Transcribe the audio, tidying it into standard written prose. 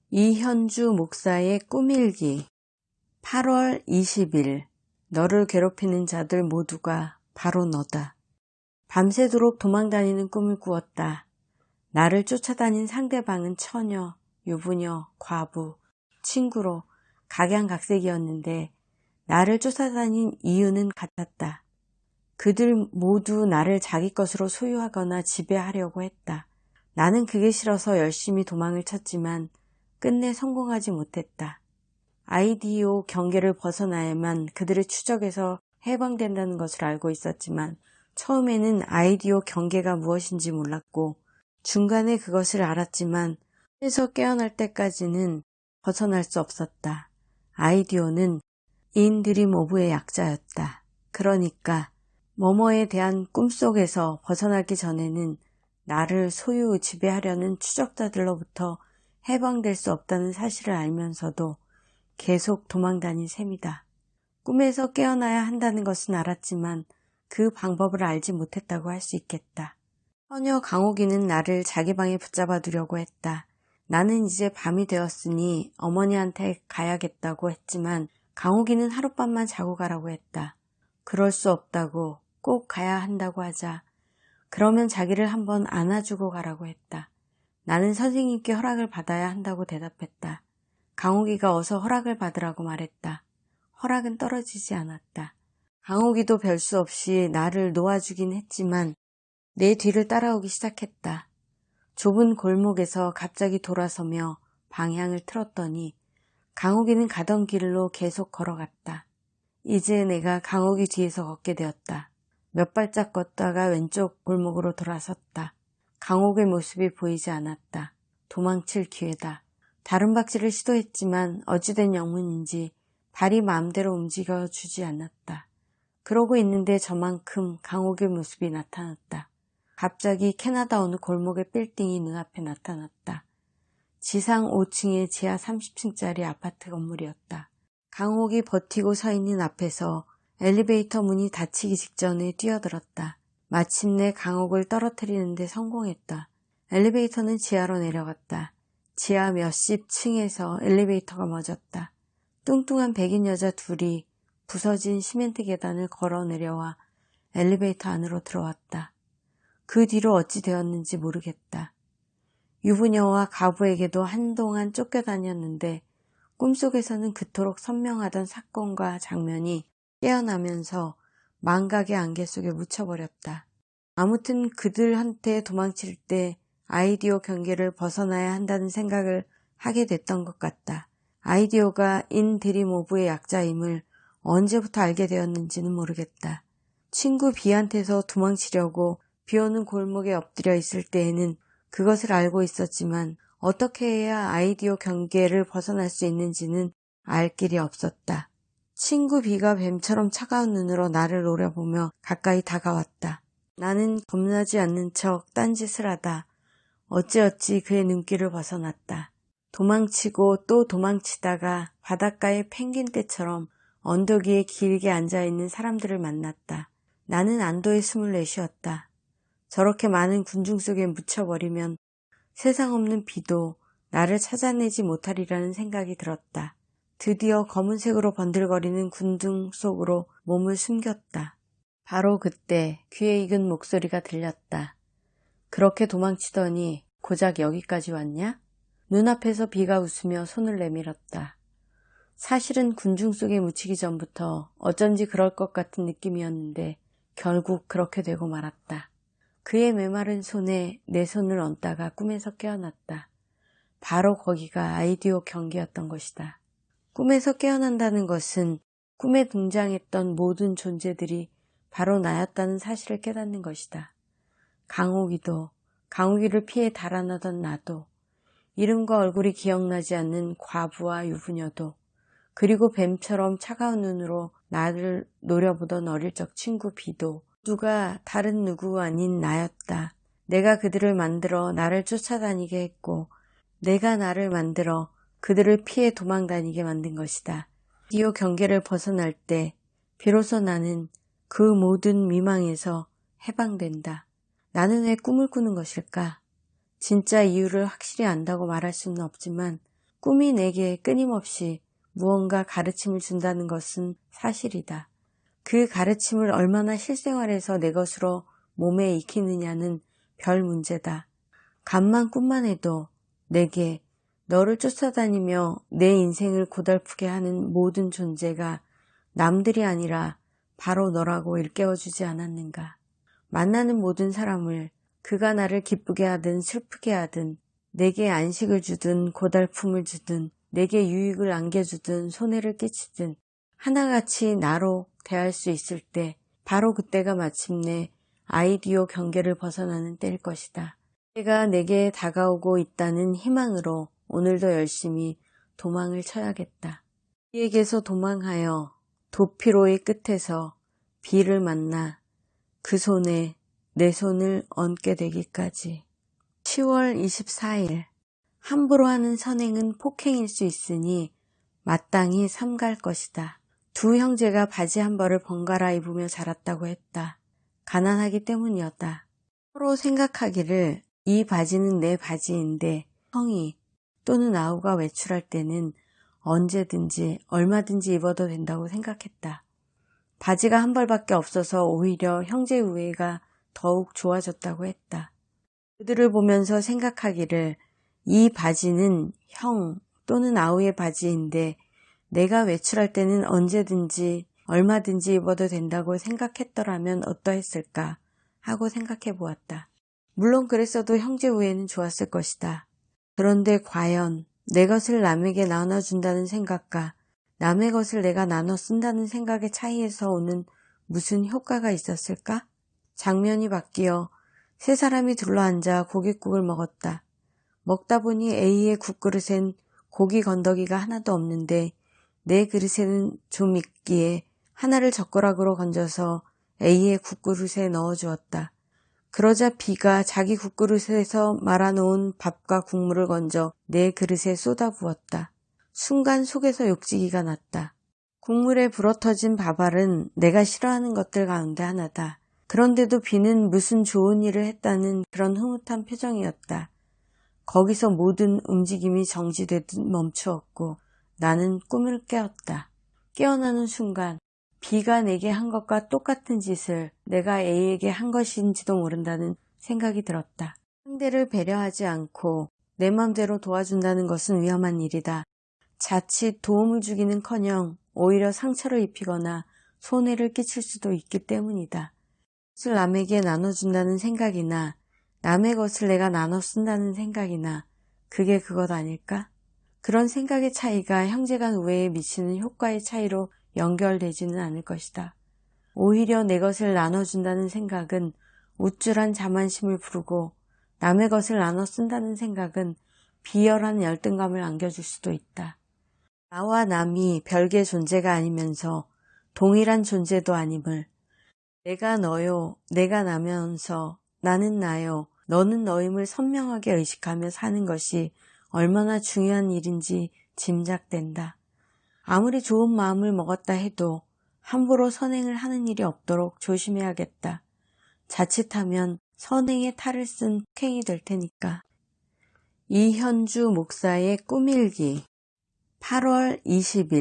이현주 목사의 꿈일기 8월 20일 너를 괴롭히는 자들 모두가 바로 너다. 밤새도록 도망다니는 꿈을 꾸었다. 나를 쫓아다닌 상대방은 처녀, 유부녀, 과부, 친구로 각양각색이었는데 나를 쫓아다닌 이유는 같았다. 그들 모두 나를 자기 것으로 소유하거나 지배하려고 했다. 나는 그게 싫어서 열심히 도망을 쳤지만 끝내 성공하지 못했다. 아이디오 경계를 벗어나야만 그들의 추적에서 해방된다는 것을 알고 있었지만 처음에는 아이디오 경계가 무엇인지 몰랐고 중간에 그것을 알았지만 꿈에서 깨어날 때까지는 벗어날 수 없었다. 아이디오는 인 드림 오브의 약자였다. 그러니까 뭐뭐에 대한 꿈속에서 벗어나기 전에는 나를 소유 지배하려는 추적자들로부터 해방될 수 없다는 사실을 알면서도 계속 도망다닌 셈이다. 꿈에서 깨어나야 한다는 것은 알았지만 그 방법을 알지 못했다고 할 수 있겠다. 처녀 강옥이는 나를 자기 방에 붙잡아 두려고 했다. 나는 이제 밤이 되었으니 어머니한테 가야겠다고 했지만 강옥이는 하룻밤만 자고 가라고 했다. 그럴 수 없다고 꼭 가야 한다고 하자 그러면 자기를 한번 안아주고 가라고 했다. 나는 선생님께 허락을 받아야 한다고 대답했다. 강옥이가 어서 허락을 받으라고 말했다. 허락은 떨어지지 않았다. 강옥이도 별 수 없이 나를 놓아주긴 했지만 내 뒤를 따라오기 시작했다. 좁은 골목에서 갑자기 돌아서며 방향을 틀었더니 강옥이는 가던 길로 계속 걸어갔다. 이제 내가 강옥이 뒤에서 걷게 되었다. 몇 발짝 걷다가 왼쪽 골목으로 돌아섰다. 강옥의 모습이 보이지 않았다. 도망칠 기회다. 다른 박질을 시도했지만 어찌된 영문인지 발이 마음대로 움직여주지 않았다. 그러고 있는데 저만큼 강옥의 모습이 나타났다. 갑자기 캐나다 어느 골목의 빌딩이 눈앞에 나타났다. 지상 5층에 지하 30층짜리 아파트 건물이었다. 강옥이 버티고 서 있는 앞에서 엘리베이터 문이 닫히기 직전에 뛰어들었다. 마침내 강옥을 떨어뜨리는 데 성공했다. 엘리베이터는 지하로 내려갔다. 지하 몇십 층에서 엘리베이터가 멎었다. 뚱뚱한 백인 여자 둘이 부서진 시멘트 계단을 걸어 내려와 엘리베이터 안으로 들어왔다. 그 뒤로 어찌 되었는지 모르겠다. 유부녀와 가부에게도 한동안 쫓겨다녔는데 꿈속에서는 그토록 선명하던 사건과 장면이 깨어나면서 망각의 안개 속에 묻혀버렸다. 아무튼 그들한테 도망칠 때 아이디오 경계를 벗어나야 한다는 생각을 하게 됐던 것 같다. 아이디오가 인 드림 오브의 약자임을 언제부터 알게 되었는지는 모르겠다. 친구 B한테서 도망치려고 비오는 골목에 엎드려 있을 때에는 그것을 알고 있었지만 어떻게 해야 아이디오 경계를 벗어날 수 있는지는 알 길이 없었다. 친구 B가 뱀처럼 차가운 눈으로 나를 노려보며 가까이 다가왔다. 나는 겁나지 않는 척 딴짓을 하다. 어찌어찌 그의 눈길을 벗어났다. 도망치고 또 도망치다가 바닷가의 펭귄떼처럼 언덕 위에 길게 앉아있는 사람들을 만났다. 나는 안도의 숨을 내쉬었다. 저렇게 많은 군중 속에 묻혀버리면 세상 없는 비도 나를 찾아내지 못하리라는 생각이 들었다. 드디어 검은색으로 번들거리는 군중 속으로 몸을 숨겼다. 바로 그때 귀에 익은 목소리가 들렸다. 그렇게 도망치더니 고작 여기까지 왔냐? 눈앞에서 비가 웃으며 손을 내밀었다. 사실은 군중 속에 묻히기 전부터 어쩐지 그럴 것 같은 느낌이었는데 결국 그렇게 되고 말았다. 그의 메마른 손에 내 손을 얹다가 꿈에서 깨어났다. 바로 거기가 아이디오 경계였던 것이다. 꿈에서 깨어난다는 것은 꿈에 등장했던 모든 존재들이 바로 나였다는 사실을 깨닫는 것이다. 강옥이도, 강옥이를 피해 달아나던 나도, 이름과 얼굴이 기억나지 않는 과부와 유부녀도, 그리고 뱀처럼 차가운 눈으로 나를 노려보던 어릴 적 친구 B도 누가 다른 누구 아닌 나였다. 내가 그들을 만들어 나를 쫓아다니게 했고 내가 나를 만들어 그들을 피해 도망다니게 만든 것이다. 아이디오 경계를 벗어날 때 비로소 나는 그 모든 미망에서 해방된다. 나는 왜 꿈을 꾸는 것일까? 진짜 이유를 확실히 안다고 말할 수는 없지만 꿈이 내게 끊임없이 무언가 가르침을 준다는 것은 사실이다. 그 가르침을 얼마나 실생활에서 내 것으로 몸에 익히느냐는 별 문제다. 간만 꿈만 해도 내게 너를 쫓아다니며 내 인생을 고달프게 하는 모든 존재가 남들이 아니라 바로 너라고 일깨워주지 않았는가. 만나는 모든 사람을 그가 나를 기쁘게 하든 슬프게 하든 내게 안식을 주든 고달픔을 주든 내게 유익을 안겨주든 손해를 끼치든 하나같이 나로 대할 수 있을 때 바로 그때가 마침내 아이디어 경계를 벗어나는 때일 것이다. 그때가 내게 다가오고 있다는 희망으로 오늘도 열심히 도망을 쳐야겠다. 그에게서 도망하여 도피로의 끝에서 비를 만나 그 손에 내 손을 얹게 되기까지. 10월 24일 함부로 하는 선행은 폭행일 수 있으니 마땅히 삼갈 것이다. 두 형제가 바지 한 벌을 번갈아 입으며 자랐다고 했다. 가난하기 때문이었다. 서로 생각하기를 이 바지는 내 바지인데 형이 또는 아우가 외출할 때는 언제든지 얼마든지 입어도 된다고 생각했다. 바지가 한 벌밖에 없어서 오히려 형제 우애가 더욱 좋아졌다고 했다. 그들을 보면서 생각하기를 이 바지는 형 또는 아우의 바지인데 내가 외출할 때는 언제든지 얼마든지 입어도 된다고 생각했더라면 어떠했을까 하고 생각해 보았다. 물론 그랬어도 형제 우애는 좋았을 것이다. 그런데 과연 내 것을 남에게 나눠준다는 생각과 남의 것을 내가 나눠 쓴다는 생각의 차이에서 오는 무슨 효과가 있었을까? 장면이 바뀌어 세 사람이 둘러앉아 고깃국을 먹었다. 먹다 보니 A의 국그릇엔 고기 건더기가 하나도 없는데 내 그릇에는 좀 있기에 하나를 젓가락으로 건져서 A의 국그릇에 넣어주었다. 그러자 B가 자기 국그릇에서 말아놓은 밥과 국물을 건져 내 그릇에 쏟아부었다. 순간 속에서 욕지기가 났다. 국물에 불어터진 밥알은 내가 싫어하는 것들 가운데 하나다. 그런데도 B는 무슨 좋은 일을 했다는 그런 흐뭇한 표정이었다. 거기서 모든 움직임이 정지되듯 멈추었고 나는 꿈을 깨었다. 깨어나는 순간 B가 내게 한 것과 똑같은 짓을 내가 A에게 한 것인지도 모른다는 생각이 들었다. 상대를 배려하지 않고 내 맘대로 도와준다는 것은 위험한 일이다. 자칫 도움을 주기는커녕 오히려 상처를 입히거나 손해를 끼칠 수도 있기 때문이다. 것을 남에게 나눠준다는 생각이나 남의 것을 내가 나눠 쓴다는 생각이나 그게 그것 아닐까? 그런 생각의 차이가 형제간 우애에 미치는 효과의 차이로 연결되지는 않을 것이다. 오히려 내 것을 나눠준다는 생각은 우쭐한 자만심을 부르고 남의 것을 나눠 쓴다는 생각은 비열한 열등감을 안겨줄 수도 있다. 나와 남이 별개 존재가 아니면서 동일한 존재도 아님을 내가 너요, 내가 나면서 나는 나요, 너는 너임을 선명하게 의식하며 사는 것이 얼마나 중요한 일인지 짐작된다. 아무리 좋은 마음을 먹었다 해도 함부로 선행을 하는 일이 없도록 조심해야겠다. 자칫하면 선행에 탈을 쓴 폭행이 될 테니까. 이현주 목사의 꿈일기 8월 20일